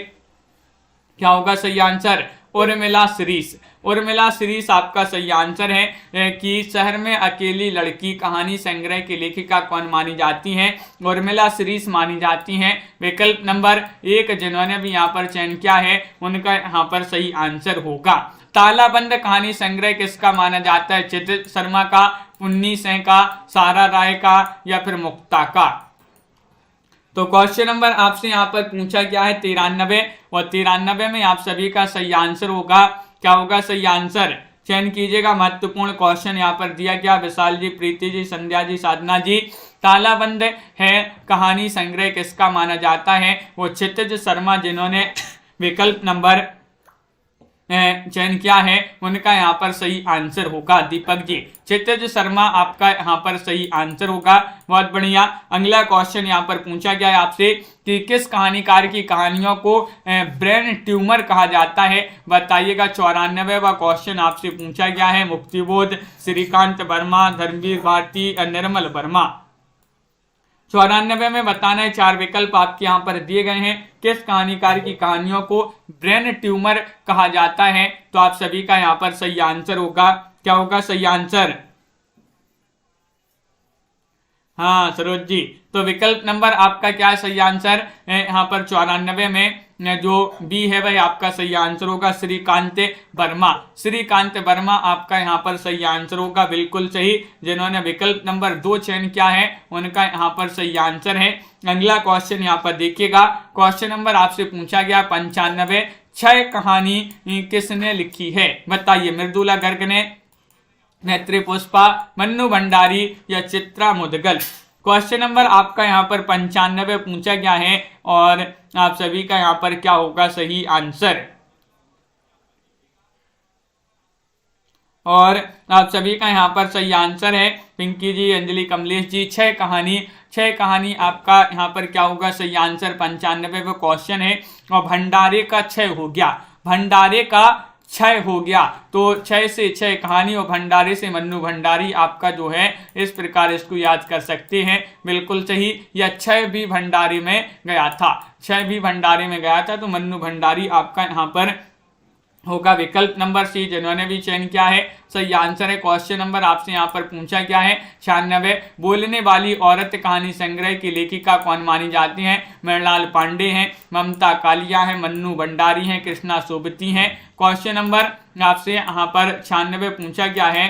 क्या होगा सही आंसर? उर्मिला श्रीस। उर्मिला श्रीस आपका सही आंसर है कि शहर में अकेली लड़की कहानी संग्रह की लेखिका कौन मानी जाती हैं। उर्मिला श्रीस मानी जाती हैं। विकल्प नंबर 1 जिन्होंने भी यहाँ पर चयन किया है उनका यहाँ पर सही आंसर होगा। तालाबंद कहानी संग्रह किसका माना जाता है। चित्त शर्मा का, उन्नी सें का, सारा राय का या फिर मुक्ता का। तो क्वेश्चन नंबर आपसे यहाँ पर पूछा गया है 93 और 93 में आप सभी का सही आंसर होगा। क्या होगा सही आंसर? चयन कीजिएगा। महत्वपूर्ण क्वेश्चन यहाँ पर दिया गया। विशाल जी, प्रीति जी, संध्या जी, साधना जी, तालाबंद है कहानी संग्रह किसका माना जाता है। वो क्षितिज शर्मा जिन्होंने विकल्प नंबर चयन किया है उनका यहाँ पर सही आंसर होगा दीपक जी। क्षितिज शर्मा आपका यहाँ पर सही आंसर होगा। बहुत बढ़िया। अगला क्वेश्चन यहाँ पर पूछा गया है आपसे कि किस कहानीकार की कहानियों को ब्रेन ट्यूमर कहा जाता है, बताइएगा। 94वां क्वेश्चन आपसे पूछा गया है। मुक्तिबोध, श्रीकांत वर्मा, धर्मवीर भारती, निर्मल वर्मा। 94 में बताना है। 4 विकल्प आपके यहाँ पर दिए गए हैं। किस कहानीकार की कहानियों को ब्रेन ट्यूमर कहा जाता है, तो आप सभी का यहाँ पर सही आंसर होगा। क्या होगा सही आंसर? हाँ सरोज जी, तो विकल्प नंबर आपका क्या है सही आंसर? यहाँ पर 94 में जो बी है वह आपका सही आंसर होगा, श्रीकांत वर्मा। श्रीकांत वर्मा आपका यहाँ पर सही आंसर होगा, बिल्कुल सही। जिन्होंने विकल्प नंबर 2 चयन किया है उनका यहाँ पर सही आंसर है। अगला क्वेश्चन यहाँ पर देखिएगा। क्वेश्चन नंबर आपसे पूछा गया 95, क्षय कहानी किसने लिखी है, बताइए। मृदुला गर्ग ने, नेत्री पुष्पा, मन्नू भंडारी या चित्रा मुदगल। क्वेश्चन नंबर आपका यहाँ पर 95 पूछा गया है और आप सभी का यहाँ पर क्या होगा सही आंसर? और आप सभी का यहाँ पर सही आंसर है पिंकी जी, अंजलि, कमलेश जी। क्षय कहानी आपका यहाँ पर क्या होगा सही आंसर? 95 क्वेश्चन है। और भंडारे का क्षय हो गया, भंडारे का क्षय हो गया, तो क्षय से क्षय कहानी और भंडारे से मन्नू भंडारी आपका जो है इस प्रकार इसको याद कर सकते हैं। बिल्कुल सही। या क्षय भी भंडारे में गया था, क्षय भी भंडारे में गया था, तो मन्नू भंडारी आपका यहाँ पर होगा विकल्प नंबर सी। जिन्होंने भी चयन किया है सही आंसर है। क्वेश्चन नंबर आपसे यहाँ पर पूछा गया है 96, बोलने वाली औरत कहानी संग्रह की लेखिका कौन मानी जाती है? मृणाल पांडे हैं, ममता कालिया है, मन्नू भंडारी हैं, कृष्णा सोबती हैं। क्वेश्चन नंबर आपसे यहाँ पर 96 पूछा गया है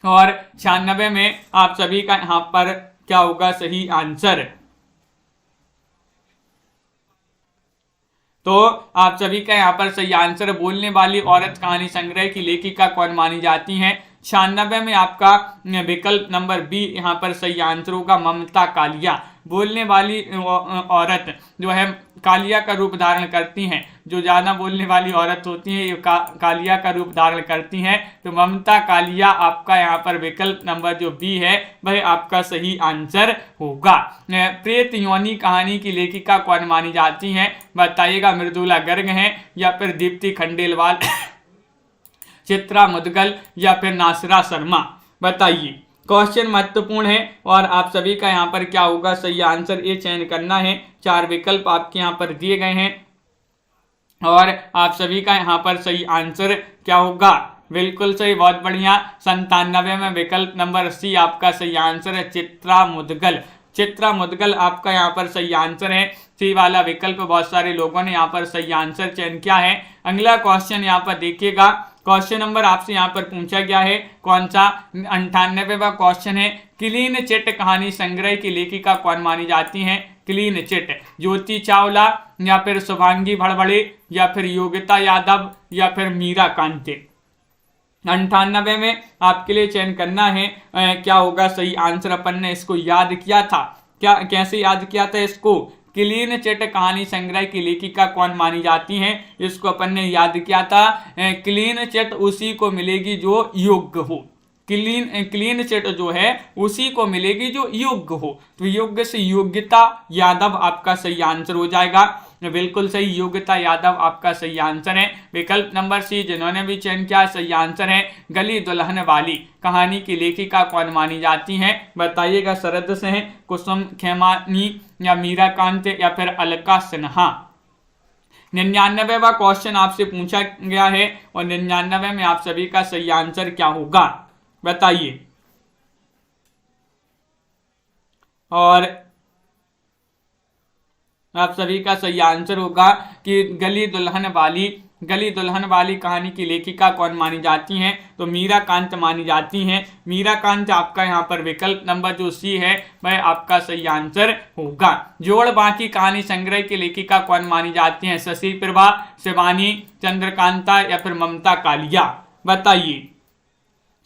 और 96 में आप सभी का यहाँ पर क्या होगा सही आंसर? तो आप सभी का यहाँ पर सही आंसर, बोलने वाली औरत कहानी संग्रह की लेखिका कौन मानी जाती है? 96 में आपका विकल्प नंबर बी यहाँ पर सही आंसर होगा, ममता कालिया। बोलने वाली औरत जो है कालिया का रूप धारण करती हैं, जो ज्यादा बोलने वाली औरत होती है ये कालिया का रूप धारण करती हैं, तो ममता कालिया आपका यहाँ पर विकल्प नंबर जो बी है वह आपका सही आंसर होगा। प्रेत योनि कहानी की लेखिका कौन मानी जाती हैं, बताइएगा। मृदुला गर्ग हैं या फिर दीप्ति खंडेलवाल, चित्रा मुदगल या फिर नासरा शर्मा, बताइए। क्वेश्चन महत्वपूर्ण है और आप सभी का यहाँ पर क्या होगा सही आंसर, ये चयन करना है। 4 विकल्प आपके यहाँ पर दिए गए हैं और आप सभी का यहाँ पर सही आंसर क्या होगा? बिल्कुल सही, बहुत बढ़िया। 97 में विकल्प नंबर सी आपका सही आंसर है, चित्रा मुदगल। चित्रा मुदगल आपका यहाँ पर सही आंसर है। सी वाला विकल्प बहुत सारे लोगों ने यहाँ पर सही आंसर चयन किया है। अगला क्वेश्चन यहाँ पर देखिएगा। क्वेश्चन नंबर आपसे यहाँ पर पूछा गया है कौन सा? 98वां क्वेश्चन है। क्लीन चिट कहानी संग्रह की लेखिका कौन मानी जाती हैं? क्लीन चिट, ज्योति चावला या फिर शुभांगी भड़बड़े या फिर योगिता यादव या फिर मीरा कांते। 98 में आपके लिए चयन करना है क्या होगा सही आंसर। अपन ने इसको याद किया था, क्या कैसे याद किया था इसको? क्लीन चिट कहानी संग्रह की लेखिका कौन मानी जाती हैं, इसको अपन ने याद किया था। क्लीन चिट उसी को मिलेगी जो योग्य हो। क्लीन चिट जो है उसी को मिलेगी जो योग्य हो, तो योग्य से योग्यता यादव आपका सही आंसर हो जाएगा। बिल्कुल सही, योग्यता यादव आपका सही आंसर है। विकल्प नंबर सी जिन्होंने भी चयन किया सही आंसर है। गली दुल्हन वाली कहानी की लेखिका कौन मानी जाती हैं, बताइएगा। शरद सिंह, कुसुम खेमानी या मीरा कांत या फिर अलका सिन्हा। 99वां क्वेश्चन आपसे पूछा गया है और 99 में आप सभी का सही आंसर क्या होगा, बताइए। और आप सभी का सही आंसर होगा कि गली दुल्हन वाली कहानी की लेखिका कौन मानी जाती हैं, तो मीरा कांत मानी जाती हैं। मीरा कांत आपका यहाँ पर विकल्प नंबर जो सी है वह आपका सही आंसर होगा। जोड़ बाकी कहानी संग्रह की लेखिका कौन मानी जाती हैं, शशि प्रभा, शिवानी, चंद्रकांता या फिर ममता कालिया, बताइए।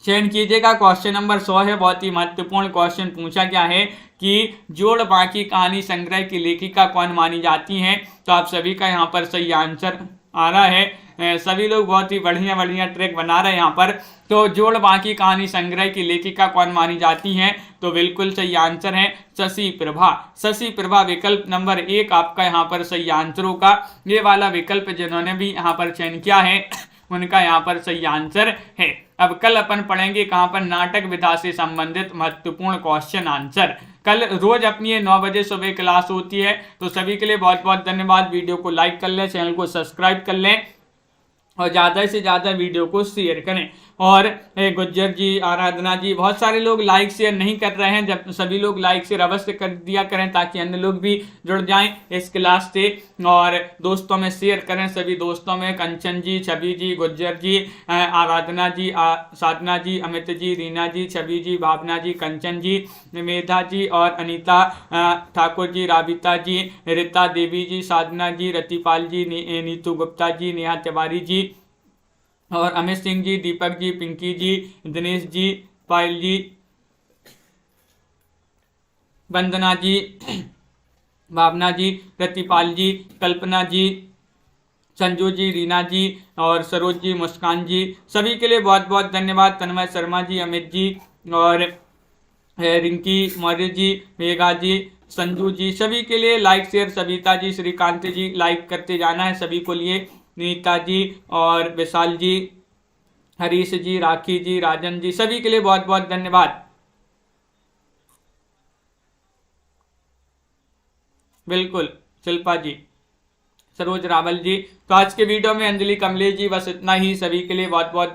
चयन कीजिएगा। क्वेश्चन नंबर 100 है, बहुत ही महत्वपूर्ण क्वेश्चन पूछा गया है कि जोड़ बाकी कहानी संग्रह की लेखिका कौन मानी जाती हैं, तो आप सभी का यहाँ पर सही आंसर आ रहा है सभी लोग बहुत ही बढ़िया बढ़िया ट्रैक बना रहे हैं यहाँ पर। तो जोड़ बाकी कहानी संग्रह की लेखिका कौन मानी जाती हैं? तो बिल्कुल सही आंसर है शशि प्रभा। शशि प्रभा विकल्प नंबर 1 आपका यहाँ पर सही आंसर होगा। ये वाला विकल्प जिन्होंने भी यहाँ पर चयन किया है उनका यहाँ पर सही आंसर है। अब कल अपन पढ़ेंगे कहाँ पर नाटक विधा से संबंधित महत्वपूर्ण क्वेश्चन आंसर। कल रोज अपनी ये 9 बजे सुबह क्लास होती है। तो सभी के लिए बहुत बहुत धन्यवाद। वीडियो को लाइक कर लें, चैनल को सब्सक्राइब कर लें और ज़्यादा से ज़्यादा वीडियो को शेयर करें। और गुज्जर जी, आराधना जी, बहुत सारे लोग लाइक शेयर नहीं कर रहे हैं। जब सभी लोग लाइक शेयर अवश्य कर दिया करें ताकि अन्य लोग भी जुड़ जाएं इस क्लास से। और दोस्तों में शेयर करें, सभी दोस्तों में। कंचन जी, छवि जी, गुज्जर जी, आराधना जी, साधना जी, अमित जी, रीना जी, छवि जी, भावना जी, कंचन जी, मेधा जी और अनीता ठाकुर जी, राबिता जी, रीता देवी जी, साधना जी, रतिपाल जी, नीतू गुप्ता जी, नेहा तिवारी जी और अमित सिंह जी, दीपक जी, पिंकी जी, दिनेश जी, पायल जी, वंदना जी, भावना जी, प्रतिपाल जी, कल्पना जी, संजू जी, रीना जी और सरोज जी, मुस्कान जी, सभी के लिए बहुत बहुत धन्यवाद। तन्मय शर्मा जी, अमित जी और रिंकी मौर्य जी, मेघा जी, संजू जी, सभी के लिए लाइक शेयर। सविता जी, श्रीकांत जी, लाइक करते जाना है सभी को लिए। नीता जी और विशाल जी, हरीश जी, राखी जी, राजन जी, सभी के लिए बहुत बहुत धन्यवाद। बिल्कुल शिल्पा जी, सरोज रावल जी। तो आज के वीडियो में अंजलि कमलेश जी बस इतना ही। सभी के लिए बहुत बहुत